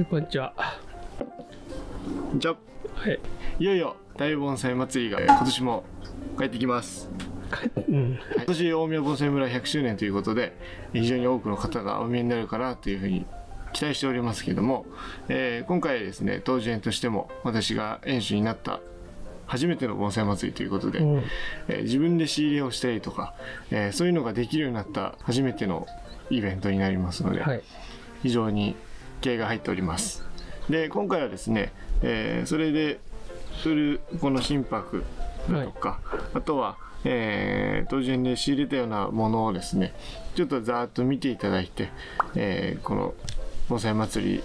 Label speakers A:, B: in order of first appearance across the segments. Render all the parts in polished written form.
A: こんにちは。
B: じゃあ、
A: はい。
B: いよいよ大盆栽祭りが今年も帰ってきます。
A: うん。
B: 今年大宮盆栽村100周年ということで非常に多くの方がお見えになるかなというふうに期待しておりますけども、今回ですね、当時園としても私が園主になった初めての盆栽祭りということで、自分で仕入れをしたりとか、そういうのができるようになった初めてのイベントになりますので、
A: はい。
B: 非常に気合が入っております。で、今回はですね、それで売るこの心拍だとか、あとは、当時園で仕入れたようなものをですね、ちょっとざーっと見ていただいて、この盆栽祭り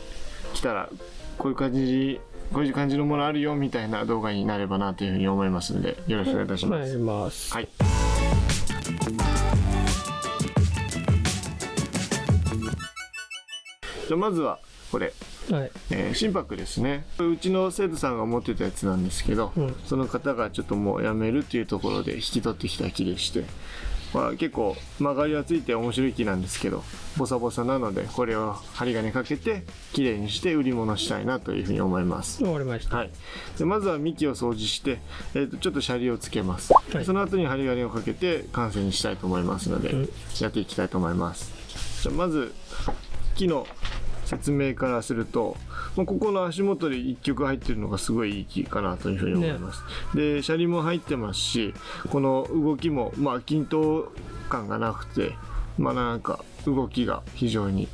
B: 来たらこういう感じのものあるよみたいな動画になればなというふうに思いますので、よろしくお願いいたします。
A: 参ります。
B: はい。じゃあまずはこれ、
A: はい。
B: 心拍ですね。うちの生徒さんが持ってたやつなんですけど、その方がちょっともうやめるっていうところで引き取ってきた木でして、結構曲がりはついて面白い木なんですけど、ボサボサなのでこれを針金かけてきれいにして売り物したいなというふうに思います。
A: 終わりました。
B: はい、でまずは幹を掃除して、ちょっとシャリをつけます。
A: はい、
B: その後に針金をかけて完成にしたいと思いますので、やっていきたいと思います。じゃあまず木の説明からすると、ここの足元で1曲入ってるのがすごいいい木かなというふうに思います。で、シャリも入ってますし、この動きも均等感がなくて、なんか動きが非常に、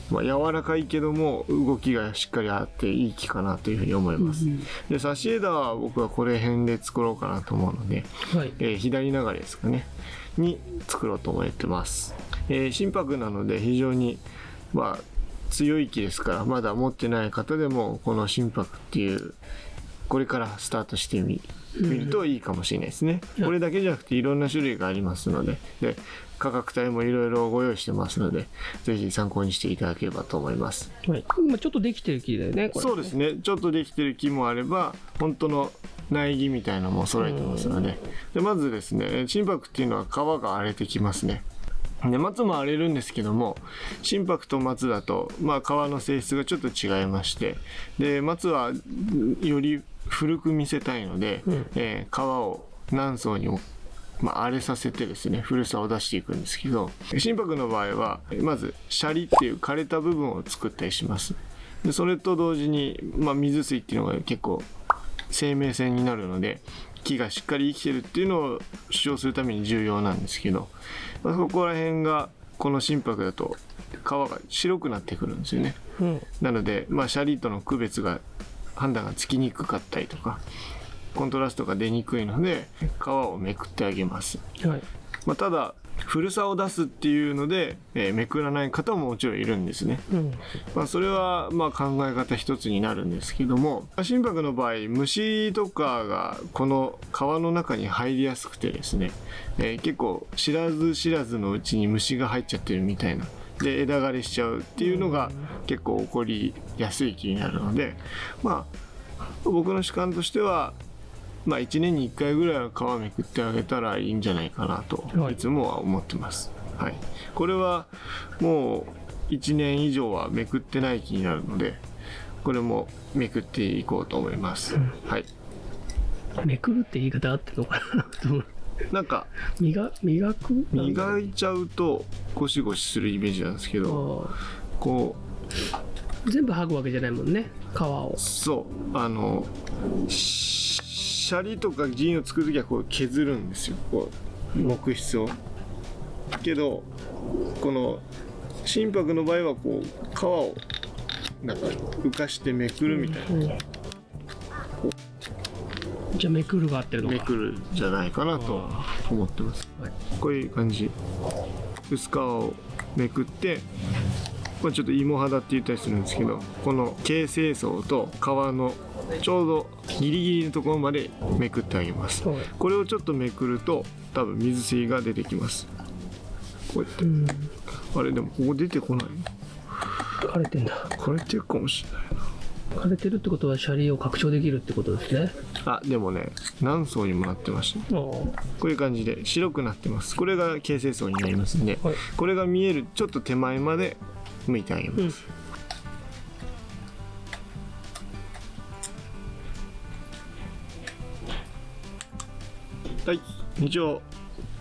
B: 柔らかいけども動きがしっかりあっていい木かなというふうに思います。で、差し枝は僕はこれ辺で作ろうかなと思うので、
A: はい、
B: 左流れですかねに作ろうと思ってます。心拍なので非常に強い木ですから、まだ持ってない方でもこの心拍っていうこれからスタートしてみるといいかもしれないですね。これだけじゃなくていろんな種類がありますので、価格帯もいろいろご用意してますので、ぜひ参考にしていただければと思います。
A: はい。ちょっとできてる木だよね、これ。
B: そうですね。ちょっとできてる木もあれば、本当の苗木みたいなのも揃えてますので、まずですね、心拍っていうのは皮が荒れてきますね。で、松も荒れるんですけども、心拍と松だと、皮の性質がちょっと違いまして、で、松はより古く見せたいので、皮を何層にも荒れさせてですね、古さを出していくんですけど、心拍の場合はまずシャリっていう枯れた部分を作ったりします。で、それと同時に、水水っていうのが結構生命線になるので、木がしっかり生きてるっていうのを主張するために重要なんですけど、そこら辺がこの心拍だと皮が白くなってくるんですよね。なので、シャリとの区別が判断がつきにくかったりとか、コントラストが出にくいので皮をめくってあげます。はい、ただ古さを出すっていうので、めくらない方ももちろんいるんですね。それは考え方一つになるんですけども、心拍の場合虫とかがこの皮の中に入りやすくてですね、結構知らず知らずのうちに虫が入っちゃってるみたいなで枝枯れしちゃうっていうのが結構起こりやすい木になるので、僕の主観としては1年に1回ぐらいは皮めくってあげたらいいんじゃないかなといつもは思ってます。はい、これはもう1年以上はめくってない木になるので、これもめくっていこうと思います。はい。
A: めくるって言い方あってるのかな
B: なんか
A: 磨
B: いちゃうとゴシゴシするイメージなんですけど、こ
A: う全部剥ぐわけじゃないもんね、皮を。
B: そうシャリとか銀を作るときはこう削るんですよ、木質を。けどこの心拍の場合はこう皮をなんか浮かしてめくるみたいな、
A: じゃあめくるが合ってるのか。
B: めくるじゃないかなと思ってます。こういう感じ、薄皮をめくって、ちょっと芋肌って言ったりするんですけど、この形成層と皮のちょうどギリギリのところまでめくってあげます。これをちょっとめくると多分水水が出てきます。こうやって、あれでもここ出てこないの？
A: 枯れてんだ。
B: 枯れてるかもしれないな。
A: 枯れてるってことはシャリを拡張できるってことですね。
B: でもね、何層にもなってました、こういう感じで白くなってます。これが形成層になりますんで、これが見えるちょっと手前まで剥いてあげます。はい、一応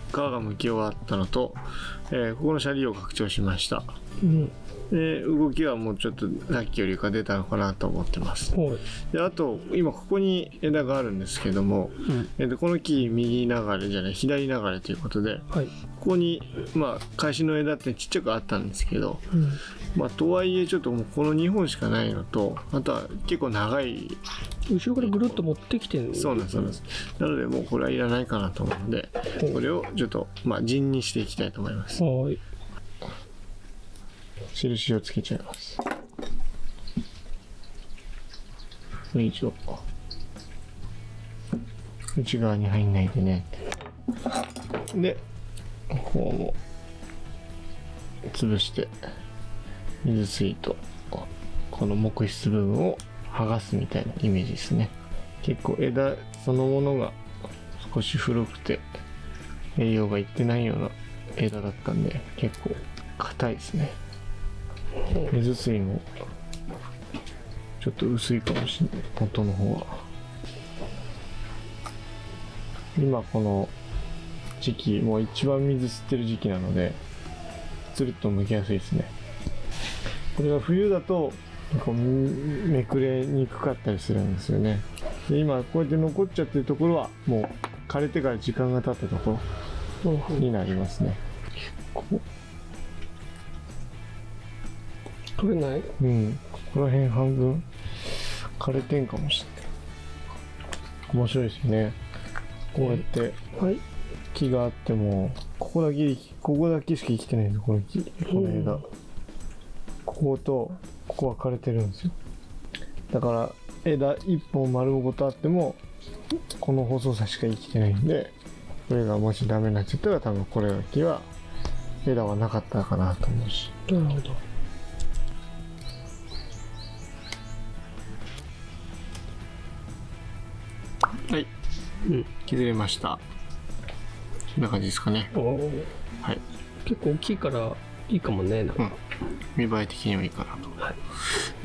B: 皮が剥き終わったのと、ここのシャリを拡張しました。
A: うん
B: で動きはもうちょっとさっきよりか出たのかなと思ってます。
A: はい
B: であと今ここに枝があるんですけども、この木右流れじゃない左流れということで、
A: はい
B: ここにまあ返しの枝ってちっちゃくあったんですけど、まあとはいえちょっともうこの2本しかないのと、あとは結構長い、
A: 後ろからぐるっと持ってきてるん
B: そうなんですそうなんです。なのでもうこれはいらないかなと思うので、これをちょっとまあ陣にしていきたいと思います。
A: はい
B: 印をつけちゃいます。一応内側に入んないでね。でここも潰して水水とこの木質部分を剥がすみたいなイメージですね。結構枝そのものが少し古くて栄養がいってないような枝だったんで結構硬いですね。水水もちょっと薄いかもしれない、元の方は。今この時期もう一番水吸ってる時期なのでつるっと剥きやすいですね。これが冬だとこうめくれにくかったりするんですよね。で今こうやって残っちゃってるところはもう枯れてから時間が経ったところになりますね。ここ
A: 取れない？
B: ここら辺半分枯れてんかもしれない。面白いですよね。こうやって木があってもここだけしか生きてないんですよ。この木、この枝、こことここは枯れてるんですよ。だから枝一本丸ごとあってもこの細さしか生きてないんで、これがもしダメになっちゃったら多分これだけは枝はなかったかなと思うし。
A: なるほど。
B: はい、削れました。こんな感じですかね。はい。
A: 結構大きいからいいかもね。なんか
B: 見栄え的にはいいかなと。
A: はい。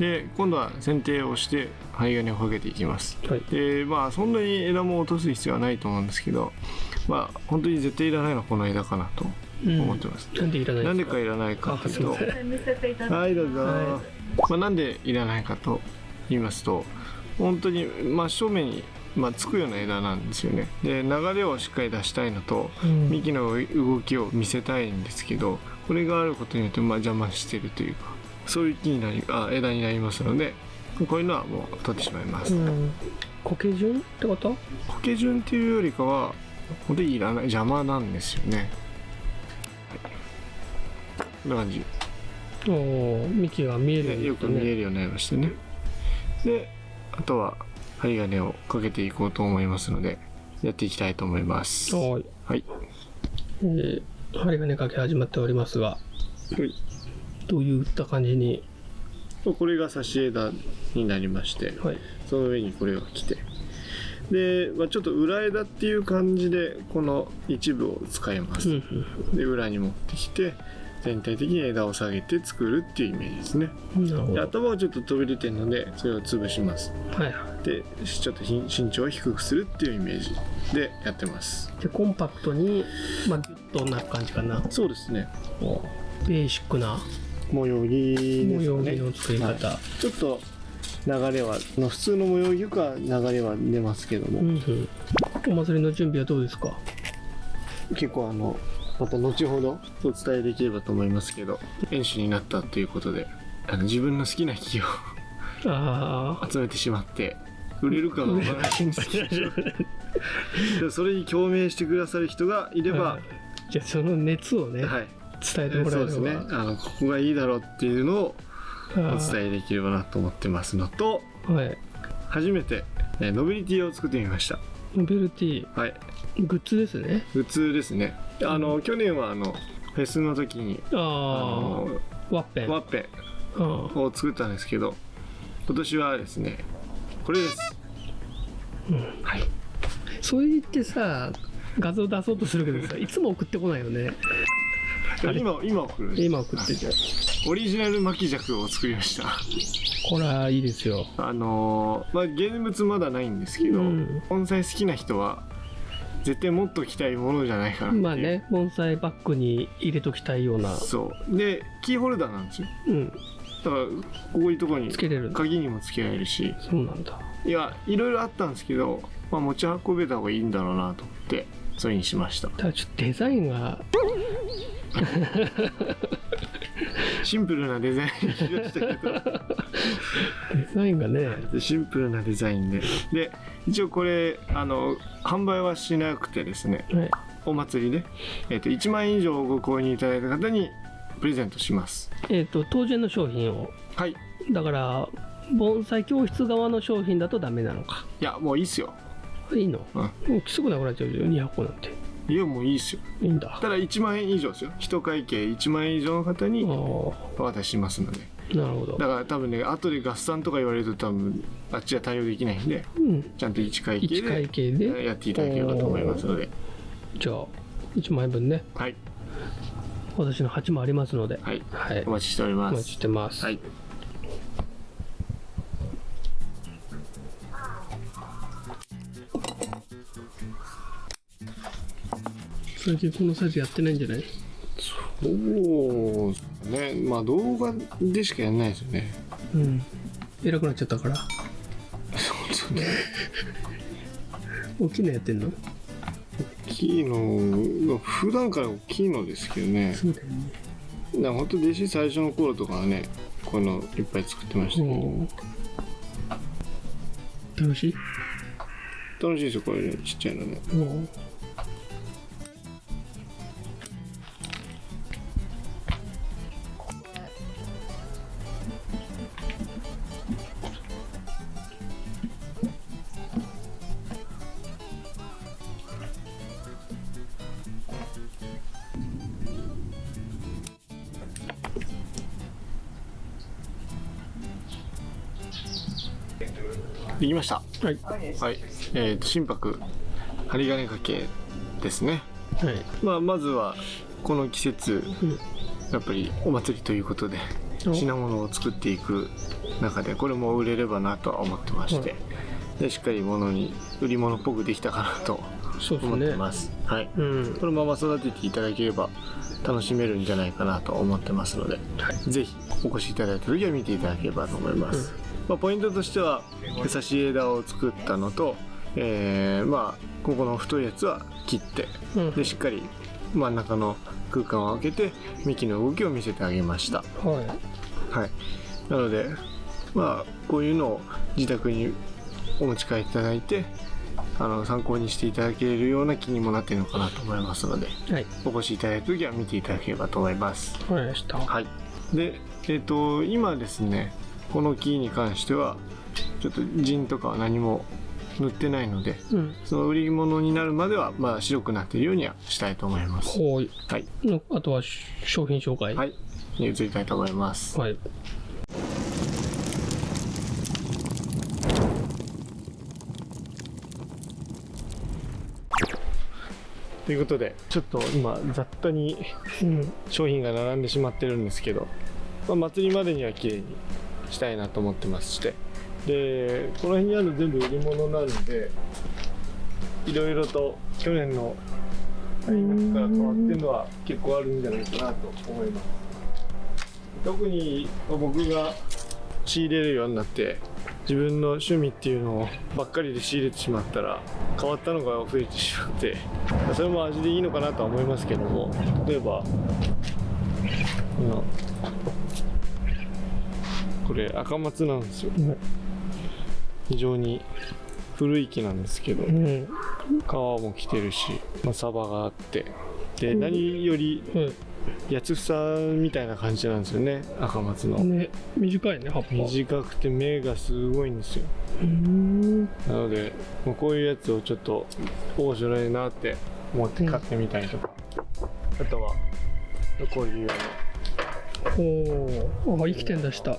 B: で今度は剪定をして針金をかけていきます。
A: はい。
B: でまあそんなに枝も落とす必要はないと思うんですけど、まあ本当に絶対いらないのはこの枝かなと思ってます。
A: なんでいらないんですか？
B: なんでかいらないかというと、はいどうぞ。
A: は
B: まあなんでいらないかと言いますと、本当にまあ正面につくような枝なんですよね。で流れをしっかり出したいのと、幹の動きを見せたいんですけど、これがあることによって邪魔してるというか、そういう枝になりますので、こういうのはもう取ってしまいます。
A: 苔順ってこと？
B: 苔順っていうよりかは本当にいらない、邪魔なんですよね。はい、こんな感じ。
A: 幹が見えるように、
B: よく見えるようになりましてね。であとは針金をかけていこうと思いますのでやっていきたいと思います。はい、
A: 針金かけ始まっておりますが、どういった感じに？
B: これが差し枝になりまして、その上にこれが来て、で、ちょっと裏枝っていう感じでこの一部を使います。で裏に持ってきて全体的に枝を下げて作るっていうイメージですね。で頭がちょっと飛び出てるのでそれを潰します。でちょっと身長を低くするっていうイメージでやってます。
A: でコンパクトにギュッとなる感じかな。
B: そうですね。
A: ベーシックな
B: 模様着ですね。
A: 模様着の作り方、
B: ちょっと流れは普通の模様着か流れは出ますけども、
A: お祭りの準備はどうですか？
B: 結構また後ほどお伝えできればと思いますけど、演習になったということで自分の好きな木を集めてしまって売れるかがわからないんですけどそれに共鳴してくださる人がいれば、
A: じゃあその熱をね、伝えてもらえれば、
B: そうですね、ここがいいだろうっていうのをお伝えできればなと思ってますのと、初めてノベリティを作ってみました。
A: ノベルティ、グッズですね。
B: グッズですね。去年はフェスの時に
A: ワッペン
B: を作ったんですけど、今年はですねこれです。
A: それってさ、画像出そうとするけどさ、いつも送ってこないよね。
B: 今送る。
A: 今送ってて、
B: オリジナル巻き尺を作りました。
A: これはいいですよ。
B: 現物まだないんですけど、盆栽好きな人は絶対持っときたいものじゃないかなっていう。
A: まあね、盆栽バッグに入れときたいような。
B: そうでキーホルダーなんですよ。
A: うん。
B: だからこういうところに
A: つけれるんだ。
B: 鍵にもつけられるし、
A: そうなんだ。
B: いやいろいろあったんですけど、まあ、持ち運べた方がいいんだろうなと思ってそれにしました。
A: ただちょっとデザインが
B: シンプルなデザインにしましたけど
A: デザインがね、
B: シンプルなデザインで一応これ販売はしなくてですね、
A: はい、
B: お祭りで、1万円以上ご購入いただいた方にプレゼントします。
A: 当然の商品を。
B: はい。
A: だから盆栽教室側の商品だとダメなのか。
B: いやもういいっすよ。
A: いいの？
B: うん。
A: もうすぐなくなっちゃうよ、200個なんて。
B: いやもういいっすよ。
A: いいんだ。
B: ただ1万円以上ですよ。一会計1万円以上の方にお渡ししますので。
A: なるほど。
B: だから多分ね、後で合算とか言われると多分あっちは対応できないんで、
A: うん、
B: ちゃんと1会計
A: 1会計で
B: やっていただければと思いますので。
A: じゃあ1万円分ね。
B: はい。
A: 私の8もありますので、
B: はい。
A: はい、
B: お待ちしております。
A: お待ちしてます。
B: はい。
A: 最近このサイズやってないんじゃない？
B: そうね、まあ動画でしかやんないですよね。
A: うん。偉くなっちゃったから。
B: そうね。
A: 大きいのやってんの？
B: 大きいの、普段から大きいのですけどね。
A: そうだよね。
B: だから本当弟子最初の頃とかはね、こういうのいっぱい作ってましたけど。
A: 楽しい？
B: 楽しいですよ、これね、ちっちゃいのね。できました。
A: はい。
B: はい。心拍針金掛けですね。
A: はい。
B: まあまずはこの季節、やっぱりお祭りということで品物を作っていく中でこれも売れればなとは思ってまして、でしっかり売り物っぽくできたかなと思ってます。はい。このまま育てていただければ楽しめるんじゃないかなと思ってますので、ぜひお越しいただいた時は見ていただければと思います。まあ、ポイントとしては優しい枝を作ったのと、まあここの太いやつは切って、でしっかり真ん中の空間を空けて幹の動きを見せてあげました。はい、なのでまあこういうのを自宅にお持ち帰りいただいて参考にしていただけるような木にもなっているのかなと思いますので、お越しいただいた時は見ていただければと思います。はい。で今ですね、この木に関してはちょっと陣とかは何も塗ってないので、その売り物になるまではまあ白くなっているようにはしたいと思います。はい。
A: あとは商品紹介
B: に移りたいと思います。はい。ということでちょっと今雑多に商品が並んでしまってるんですけど、まあ、祭りまでには綺麗にしたいなと思ってまして、でこの辺にある全部売り物なのでいろいろと去年のラインナップから変わってるのは結構あるんじゃないかなと思います。特に僕が仕入れるようになって自分の趣味っていうのをばっかりで仕入れてしまったら変わったのが増えてしまって、それも味でいいのかなとは思いますけども、例えばこれ赤松なんですよ。非常に古い木なんですけど、皮も着てるし、サバがあって、で何より八つ房みたいな感じなんですよね、赤松の。
A: 短いね、葉っぱ。
B: 短くて芽がすごいんですよ。なのでこういうやつをちょっと面白いなって思って買ってみたりとか、あとはこういう
A: 生きてんだ下。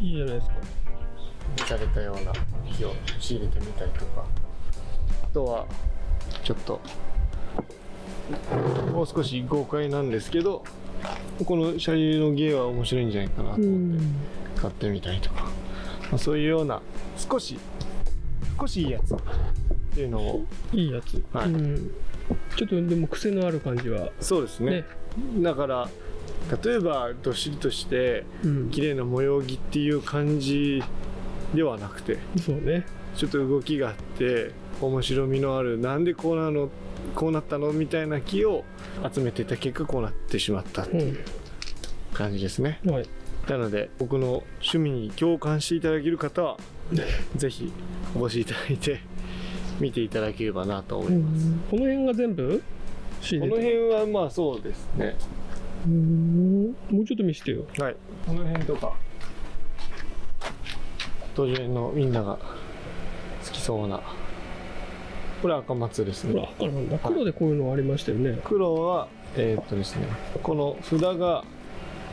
A: いいじゃないですか。
B: 見されたような木を仕入れてみたりとか、あとはちょっともう少し豪快なんですけど、この車輪の芸は面白いんじゃないかなと思って買ってみたりとか、そういうような少しいいやつっていうのを、
A: いいやつ、
B: はい、
A: ちょっとでも癖のある感じは
B: そうですね。だから例えばどっしりとして綺麗な模様着っていう感じではなくて、
A: そうね、
B: ちょっと動きがあって面白みのある、なんでこうなったのみたいな木を集めていた結果こうなってしまったっていう感じですね、
A: はい、な
B: ので僕の趣味に共感していただける方はぜひお越しいただいて見ていただければなと思います。
A: この辺が全部仕入れた？
B: この辺はまあそうですね。
A: もうちょっと見せてよ。
B: はい、この辺とか当然のみんなが好きそうな、これ赤松ですね。
A: これ赤なんだ。黒でこういうのありましたよね。
B: 黒はですね、この札が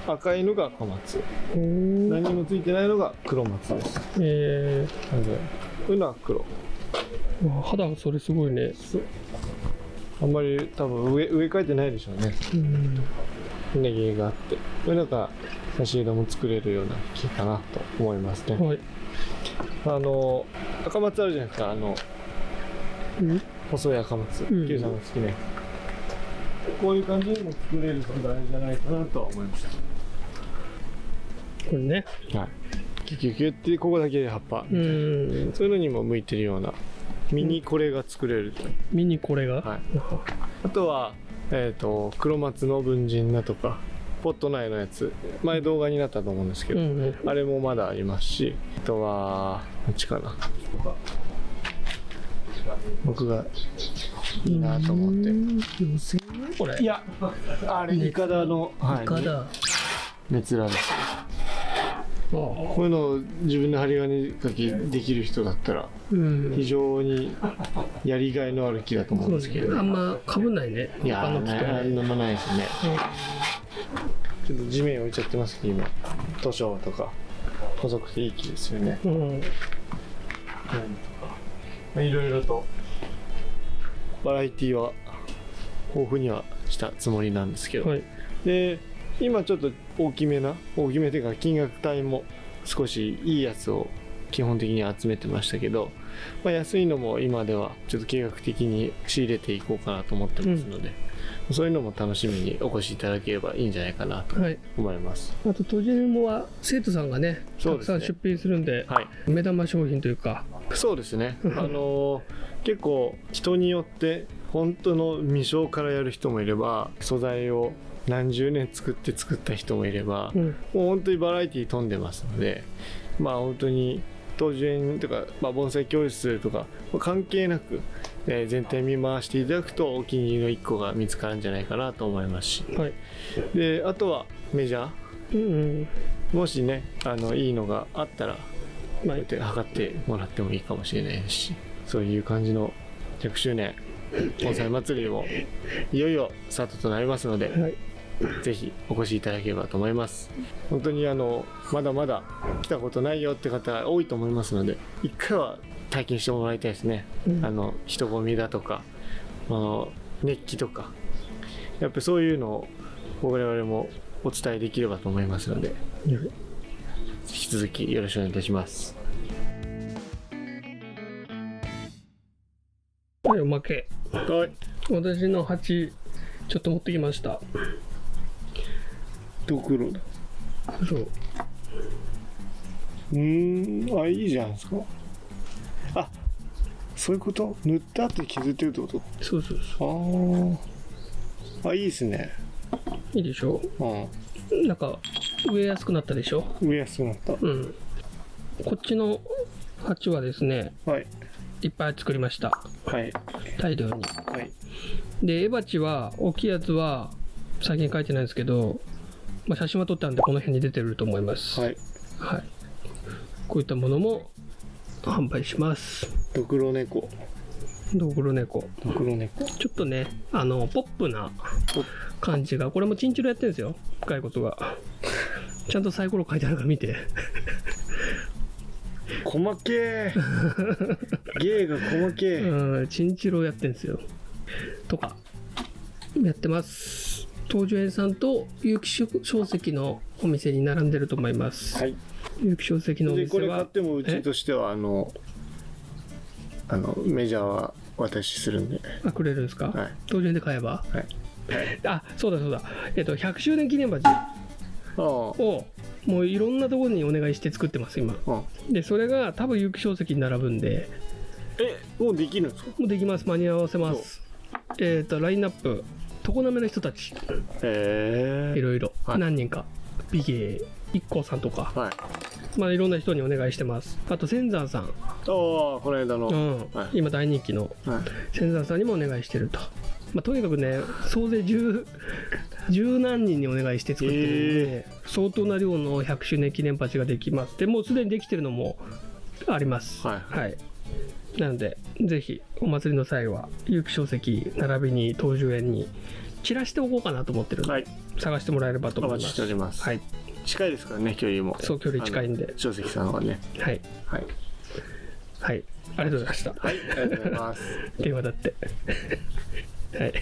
B: 赤いのが赤松、何もついてないのが黒松です。なのでこういうのは黒。
A: 肌がそれすごいね。
B: あんまり多分植え替えてないでしょうね。ネギがあって、これなんか差し枝も作れるような木かなと思いますね。はい、赤松あるじゃないですか、細い赤松、Qさんが好きね。こういう感じにも作れる素材じゃないかなとは思いました。
A: これね、
B: はい、キュキュキュってここだけで葉っぱみたいな、そういうのにも向いてるようなミニこれが作れると。
A: ミニこれが、
B: はい、あとは黒松の文人菜とかポット内のやつ、前動画になったと思うんですけど、あれもまだありますし、あとはこっちかな、僕がいいなと思って。
A: 寄せこれ、
B: いやあれイカダの、
A: イカダ
B: 熱ラです。こういうのを自分で針金かけできる人だったら非常にやりがいのある木だと思うんですけど、
A: あんまかぶんないね。
B: いやなんもないですね。ちょっと地面置いちゃってますけど今図書とか細くていい木ですよね。いろいろとバラエティは豊富にはしたつもりなんですけど、はい、で今ちょっと大きめというか金額帯も少しいいやつを基本的に集めてましたけど、安いのも今ではちょっと計画的に仕入れていこうかなと思ってますので、そういうのも楽しみにお越しいただければいいんじゃないかなと思います。
A: はい、あとトジェルモは生徒さんがねたくさん出品するんで、目玉商品というか。
B: そうですね結構人によって本当の未生からやる人もいれば、素材を何十年作った人もいれば、もう本当にバラエティ飛んでますので、本当に当園とか、盆栽教室とか関係なく、全体見回していただくとお気に入りの1個が見つかるんじゃないかなと思いますし、であとはメジャー、もしねいいのがあったら測ってもらってもいいかもしれないですし、そういう感じの100周年盆栽祭りもいよいよスタートとなりますので、ぜひお越しいただければと思います。本当にまだまだ来たことないよって方多いと思いますので、一回は体験してもらいたいですね。人混みだとか熱気とか、やっぱりそういうのを我々もお伝えできればと思いますので、引き続きよろしくお願いいたします。
A: はい、おまけ。私の鉢ちょっと持ってきました。
B: ドクロだ。
A: そう。
B: いいじゃないですか。そういうこと？塗った後削ってるってこと？
A: そうそう
B: そう。いいですね。
A: いいでしょ。なんか植えやすくなったでしょ。
B: 植えやすくなった。
A: こっちの鉢はですね、いっぱい作りました。大量に。で、エバチは大きいやつは最近書いてないんですけど、写真は撮ったんでこの辺に出てると思います。こういったものも販売します。
B: ドクロ猫。
A: ちょっとねポップな感じが、これもチンチロやってるんですよ、深いことが。ちゃんとサイコロ書いてあるから見て。
B: 細けー芸が細けー。
A: チンチロやってるんですよとかやってます。東樹園さんと結城書籍のお店に並んでると思います。結城書籍のお店は
B: これ買ってもうちとしてはメジャーはお渡しするんで。
A: くれるんですか？
B: はい。
A: 当然で買えば？はい。そうだそうだ。100周年記念バッジをもういろんなところにお願いして作ってます今。でそれが多分有機書籍に並ぶんで。
B: もうできるんですか？も
A: うできます。間に合わせます。ラインナップ常滑の人たち。いろいろ、何人か。美芸一行さんとか。いろんな人にお願いしてます。あと仙山さん。
B: この間の、
A: 今大人気の仙山さんにもお願いしてると。とにかくね、総勢10何人にお願いして作ってるんで、相当な量の100周年記念パチができます。でもうすでにできてるのもあります。はい。なのでぜひお祭りの際は有機書籍並びに東寿園に散らしておこうかなと思ってるので、探してもらえればと思います。
B: お待ちしております。はい。近いですからね、距離も。
A: そう、距離近いんで。
B: 書籍さんはね。
A: はい。はい。はい。ありがとうございました。
B: はい、ありがとうございます。
A: 電話だって。はい。